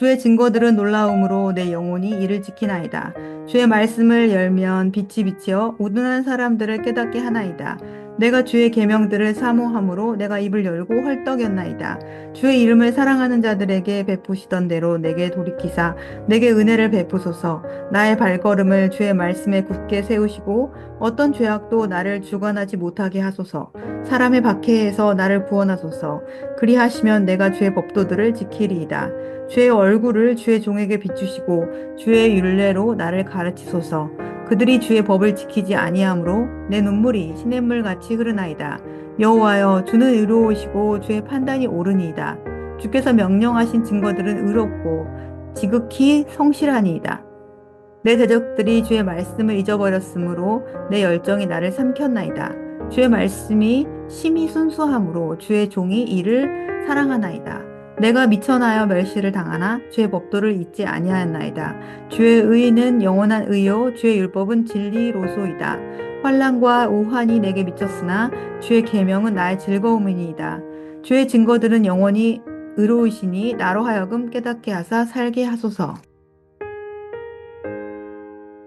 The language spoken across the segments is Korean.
주의 증거들은 놀라움으로 내 영혼이 이를 지키나이다. 주의 말씀을 열면 빛이 비치어 우둔한 사람들을 깨닫게 하나이다. 내가 주의 계명들을 사모함으로 내가 입을 열고 헐떡였나이다. 주의 이름을 사랑하는 자들에게 베푸시던 대로 내게 돌이키사 내게 은혜를 베푸소서. 나의 발걸음을 주의 말씀에 굳게 세우시고 어떤 죄악도 나를 주관하지 못하게 하소서. 사람의 박해에서 나를 구원하소서. 그리하시면 내가 주의 법도들을 지키리이다. 주의 얼굴을 주의 종에게 비추시고 주의 율례로 나를 가르치소서. 그들이 주의 법을 지키지 아니하므로 내 눈물이 시냇물 같이 흐르나이다. 여호와여, 주는 의로우시고 주의 판단이 옳으니이다. 주께서 명령하신 증거들은 의롭고 지극히 성실하니이다. 내 대적들이 주의 말씀을 잊어버렸으므로 내 열정이 나를 삼켰나이다. 주의 말씀이 심히 순수함으로 주의 종이 이를 사랑하나이다. 내가 미천하여 멸시를 당하나 주의 법도를 잊지 아니하였나이다. 주의 의는 영원한 의요 주의 율법은 진리로소이다. 환난과 우환이 내게 미쳤으나 주의 계명은 나의 즐거움이니이다. 주의 증거들은 영원히 의로우시니 나로 하여금 깨닫게 하사 살게 하소서.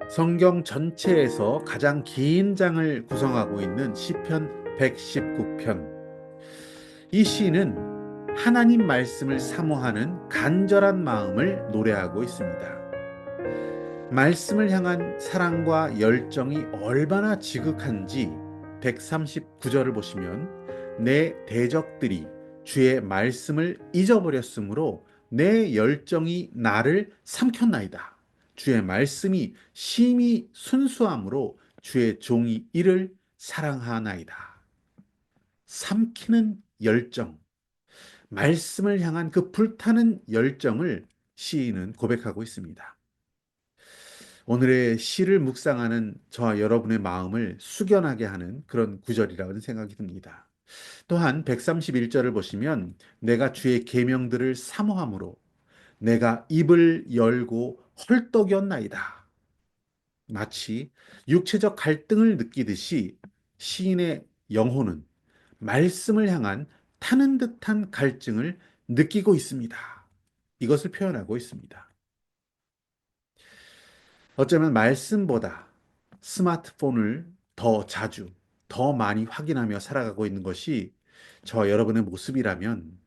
성경 전체에서 가장 긴 장을 구성하고 있는 시편 119편. 이 시는 하나님 말씀을 사모하는 간절한 마음을 노래하고 있습니다. 말씀을 향한 사랑과 열정이 얼마나 지극한지 139절을 보시면 내 대적들이 주의 말씀을 잊어버렸으므로 내 열정이 나를 삼켰나이다. 주의 말씀이 심히 순수함으로 주의 종이 이를 사랑하나이다. 삼키는 열정, 말씀을 향한 그 불타는 열정을 시인은 고백하고 있습니다. 오늘의 시를 묵상하는 저와 여러분의 마음을 숙연하게 하는 그런 구절이라고 생각이 듭니다. 또한 131절을 보시면 내가 주의 계명들을 사모함으로 내가 입을 열고 헐떡였나이다. 마치 육체적 갈등을 느끼듯이 시인의 영혼은 말씀을 향한 타는 듯한 갈증을 느끼고 있습니다. 이것을 표현하고 있습니다. 어쩌면 말씀보다 스마트폰을 더 자주, 더 많이 확인하며 살아가고 있는 것이 저와 여러분의 모습이라면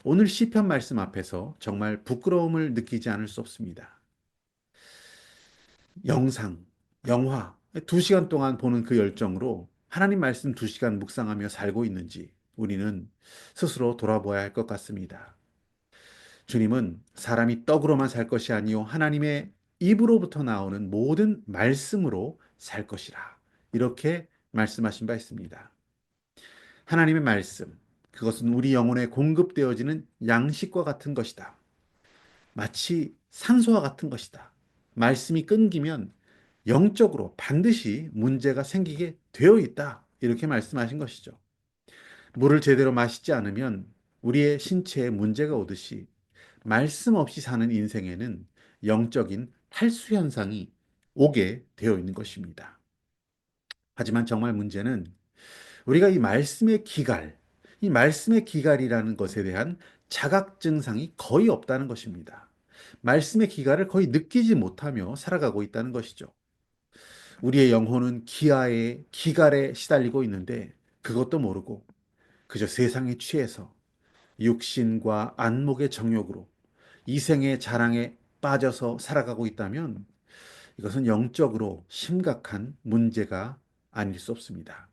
오늘 시편 말씀 앞에서 정말 부끄러움을 느끼지 않을 수 없습니다. 영상, 영화, 2시간 동안 보는 그 열정으로 하나님 말씀 2시간 묵상하며 살고 있는지 우리는 스스로 돌아보아야 할 것 같습니다. 주님은 사람이 떡으로만 살 것이 아니요 하나님의 입으로부터 나오는 모든 말씀으로 살 것이라. 이렇게 말씀하신 바 있습니다. 하나님의 말씀, 그것은 우리 영혼에 공급되어지는 양식과 같은 것이다. 마치 산소와 같은 것이다. 말씀이 끊기면 영적으로 반드시 문제가 생기게 되어 있다. 이렇게 말씀하신 것이죠. 물을 제대로 마시지 않으면 우리의 신체에 문제가 오듯이 말씀 없이 사는 인생에는 영적인 탈수 현상이 오게 되어 있는 것입니다. 하지만 정말 문제는 우리가 이 말씀의 기갈, 이 말씀의 기갈이라는 것에 대한 자각 증상이 거의 없다는 것입니다. 말씀의 기갈을 거의 느끼지 못하며 살아가고 있다는 것이죠. 우리의 영혼은 기아에, 기갈에 시달리고 있는데 그것도 모르고 그저 세상에 취해서 육신과 안목의 정욕으로 이생의 자랑에 빠져서 살아가고 있다면 이것은 영적으로 심각한 문제가 아닐 수 없습니다.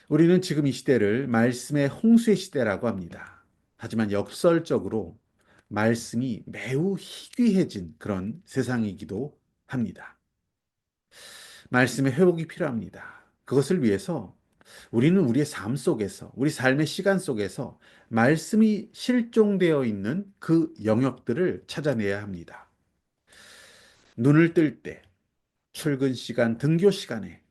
우리는 지금 이 시대를 말씀의 홍수의 시대라고 합니다. 하지만 역설적으로 말씀이 매우 희귀해진 그런 세상이기도 합니다. 말씀의 회복이 필요합니다. 그것을 위해서 우리는 우리의 삶 속에서, 우리 삶의 시간 속에서 말씀이 실종되어 있는 그 영역들을 찾아내야 합니다. 눈을 뜰 때, 출근 시간, 등교 시간에,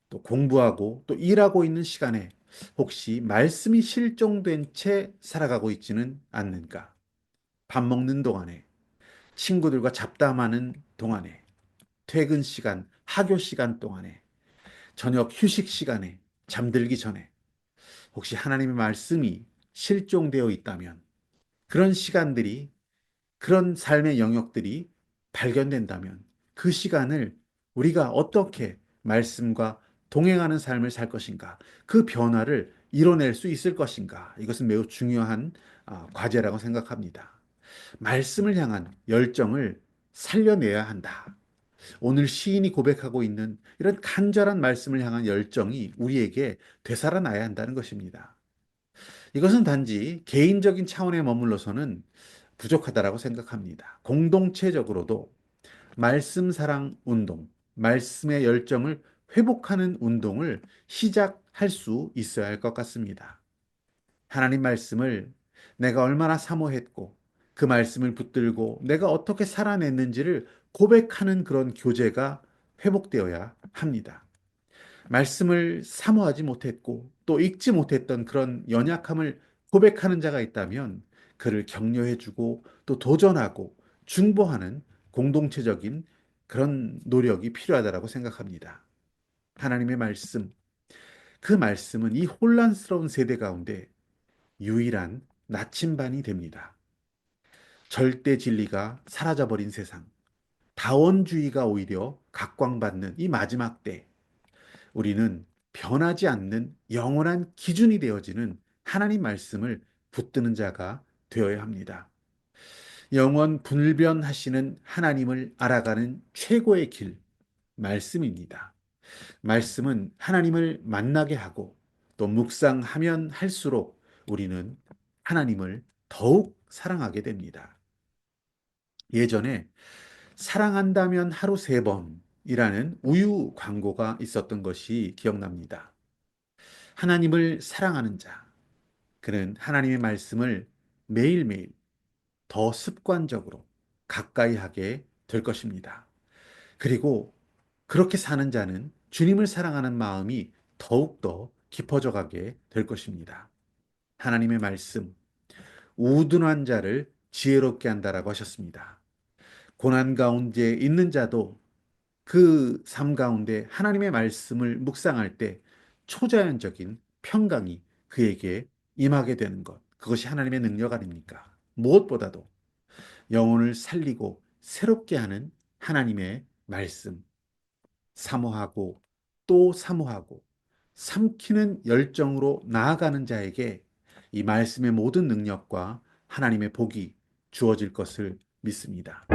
또 공부하고 또 일하고 있는 시간에 혹시 말씀이 실종된 채 살아가고 있지는 않는가? 밥 먹는 동안에, 친구들과 잡담하는 동안에, 퇴근 시간, 학교 시간 동안에, 저녁 휴식 시간에, 잠들기 전에 혹시 하나님의 말씀이 실종되어 있다면 그런 시간들이 그런 삶의 영역들이 발견된다면 그 시간을 우리가 어떻게 말씀과 동행하는 삶을 살 것인가, 그 변화를 이뤄낼 수 있을 것인가, 이것은 매우 중요한 과제라고 생각합니다. 말씀을 향한 열정을 살려내야 한다. 오늘 시인이 고백하고 있는 이런 간절한 말씀을 향한 열정이 우리에게 되살아나야 한다는 것입니다. 이것은 단지 개인적인 차원에 머물러서는 부족하다라고 생각합니다. 공동체적으로도 말씀 사랑 운동, 말씀의 열정을 회복하는 운동을 시작할 수 있어야 할 것 같습니다. 하나님 말씀을 내가 얼마나 사모했고 그 말씀을 붙들고 내가 어떻게 살아냈는지를 고백하는 그런 교제가 회복되어야 합니다. 말씀을 사모하지 못했고 또 읽지 못했던 그런 연약함을 고백하는 자가 있다면 그를 격려해주고 또 도전하고 중보하는 공동체적인 그런 노력이 필요하다고 생각합니다. 하나님의 말씀, 그 말씀은 이 혼란스러운 세대 가운데 유일한 나침반이 됩니다. 절대 진리가 사라져버린 세상, 다원주의가 오히려 각광받는 이 마지막 때, 우리는 변하지 않는 영원한 기준이 되어지는 하나님 말씀을 붙드는 자가 되어야 합니다. 영원 불변하시는 하나님을 알아가는 최고의 길, 말씀입니다. 말씀은 하나님을 만나게 하고 또 묵상하면 할수록 우리는 하나님을 더욱 사랑하게 됩니다. 예전에 사랑한다면 하루 3번이라는 우유 광고가 있었던 것이 기억납니다. 하나님을 사랑하는 자, 그는 하나님의 말씀을 매일매일 더 습관적으로 가까이 하게 될 것입니다. 그리고 그렇게 사는 자는 주님을 사랑하는 마음이 더욱더 깊어져 가게 될 것입니다. 하나님의 말씀, 우둔한 자를 지혜롭게 한다라고 하셨습니다. 고난 가운데 있는 자도 그 삶 가운데 하나님의 말씀을 묵상할 때 초자연적인 평강이 그에게 임하게 되는 것. 그것이 하나님의 능력 아닙니까? 무엇보다도 영혼을 살리고 새롭게 하는 하나님의 말씀. 사모하고 또 사모하고 삼키는 열정으로 나아가는 자에게 이 말씀의 모든 능력과 하나님의 복이 주어질 것을 믿습니다.